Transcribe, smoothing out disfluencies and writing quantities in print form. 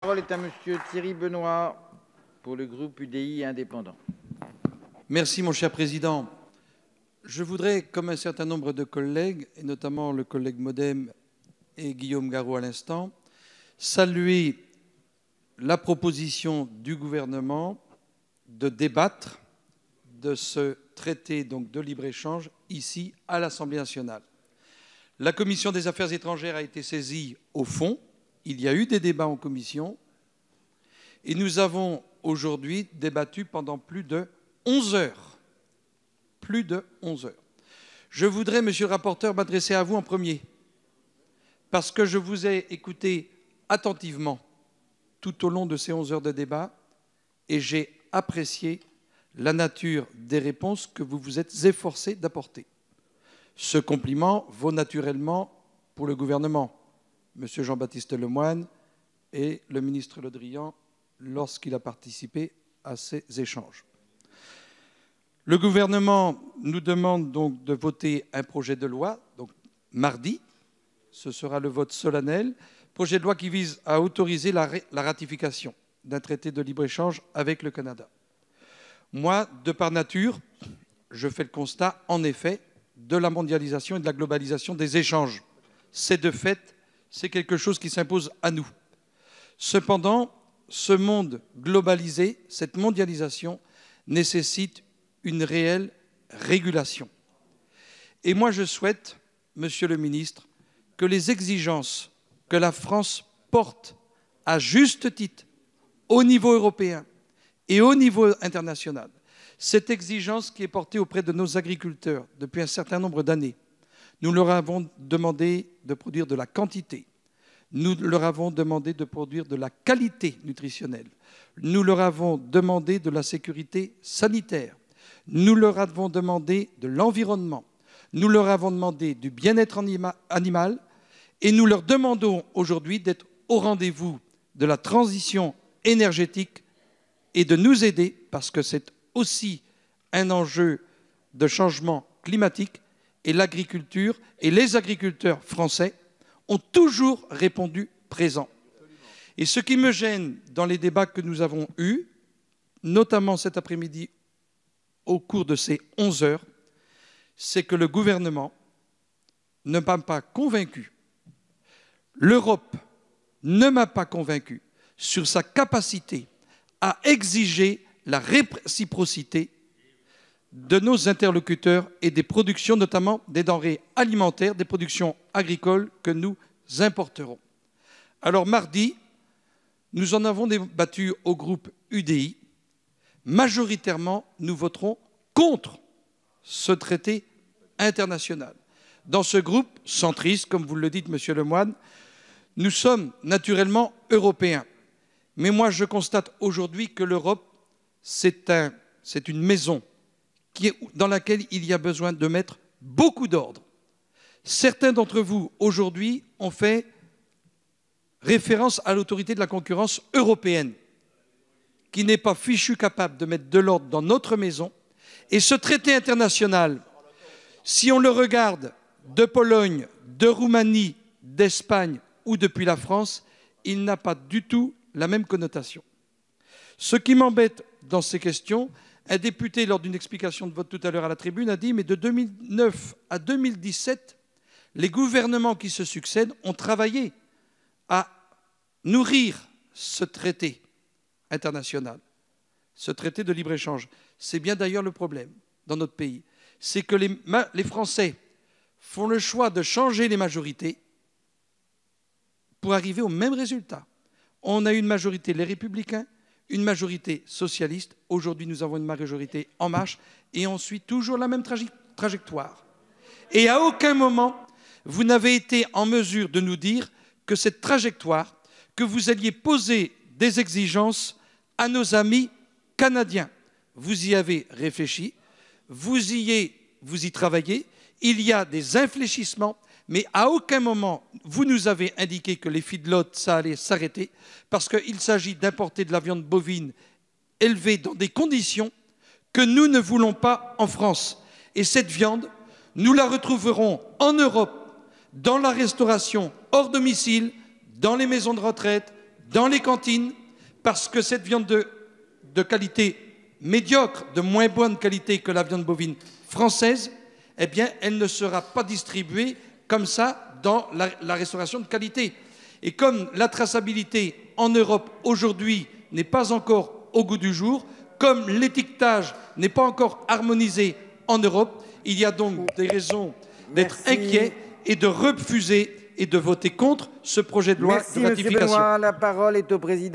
La parole est à Monsieur Thierry Benoît pour le groupe UDI indépendant. Merci mon cher Président. Je voudrais, comme un certain nombre de collègues, et notamment le collègue Modem et Guillaume Garot à l'instant, saluer la proposition du gouvernement de débattre de ce traité donc, de libre-échange ici à l'Assemblée nationale. La Commission des affaires étrangères a été saisie au fond. Il y a eu des débats en commission et nous avons aujourd'hui débattu pendant plus de 11 heures. Plus de 11 heures. Je voudrais, monsieur le rapporteur, m'adresser à vous en premier parce que je vous ai écouté attentivement tout au long de ces 11 heures de débat et j'ai apprécié la nature des réponses que vous vous êtes efforcé d'apporter. Ce compliment vaut naturellement pour le gouvernement, M. Jean-Baptiste Lemoyne et le ministre Le Drian lorsqu'il a participé à ces échanges. Le gouvernement nous demande donc de voter un projet de loi, donc mardi, ce sera le vote solennel, projet de loi qui vise à autoriser la ratification d'un traité de libre-échange avec le Canada. Moi, de par nature, je fais le constat, en effet, de la mondialisation et de la globalisation des échanges. C'est de fait, c'est quelque chose qui s'impose à nous. Cependant, ce monde globalisé, cette mondialisation, nécessite une réelle régulation. Et moi, je souhaite, Monsieur le ministre, que les exigences que la France porte à juste titre au niveau européen et au niveau international, cette exigence qui est portée auprès de nos agriculteurs depuis un certain nombre d'années, nous leur avons demandé de produire de la quantité, nous leur avons demandé de produire de la qualité nutritionnelle, nous leur avons demandé de la sécurité sanitaire, nous leur avons demandé de l'environnement, nous leur avons demandé du bien-être animal et nous leur demandons aujourd'hui d'être au rendez-vous de la transition énergétique et de nous aider, parce que c'est aussi un enjeu de changement climatique, et l'agriculture et les agriculteurs français ont toujours répondu présent. Et ce qui me gêne dans les débats que nous avons eus, notamment cet après-midi au cours de ces 11 heures, c'est que le gouvernement ne m'a pas convaincu. L'Europe ne m'a pas convaincu sur sa capacité à exiger la réciprocité de nos interlocuteurs et des productions, notamment des denrées alimentaires, des productions agricoles que nous importerons. Alors mardi, nous en avons débattu au groupe UDI. Majoritairement, nous voterons contre ce traité international. Dans ce groupe centriste, comme vous le dites, Monsieur Lemoyne, nous sommes naturellement européens. Mais moi, je constate aujourd'hui que l'Europe, c'est une maison dans laquelle il y a besoin de mettre beaucoup d'ordre. Certains d'entre vous, aujourd'hui, ont fait référence à l'autorité de la concurrence européenne, qui n'est pas fichue capable de mettre de l'ordre dans notre maison. Et ce traité international, si on le regarde de Pologne, de Roumanie, d'Espagne ou depuis la France, il n'a pas du tout la même connotation. Ce qui m'embête dans ces questions, un député, lors d'une explication de vote tout à l'heure à la tribune, a dit « mais de 2009 à 2017, les gouvernements qui se succèdent ont travaillé à nourrir ce traité international, ce traité de libre-échange. » C'est bien d'ailleurs le problème dans notre pays. C'est que les Français font le choix de changer les majorités pour arriver au même résultat. On a une majorité, les Républicains, une majorité socialiste. Aujourd'hui, nous avons une majorité En Marche et on suit toujours la même trajectoire. Et à aucun moment, vous n'avez été en mesure de nous dire que cette trajectoire, que vous alliez poser des exigences à nos amis canadiens. Vous y avez réfléchi, vous y travaillez, il y a des infléchissements, mais à aucun moment vous nous avez indiqué que les feedlots, ça allait s'arrêter, parce qu'il s'agit d'importer de la viande bovine élevée dans des conditions que nous ne voulons pas en France. Et cette viande, nous la retrouverons en Europe, dans la restauration hors domicile, dans les maisons de retraite, dans les cantines, parce que cette viande de qualité médiocre, de moins bonne qualité que la viande bovine française, eh bien, elle ne sera pas distribuée comme ça dans la restauration de qualité. Et comme la traçabilité en Europe aujourd'hui n'est pas encore au goût du jour, comme l'étiquetage n'est pas encore harmonisé en Europe, il y a donc des raisons d'être inquiet et de refuser et de voter contre ce projet de loi de ratification. Merci, M. Benoît. La parole est au président.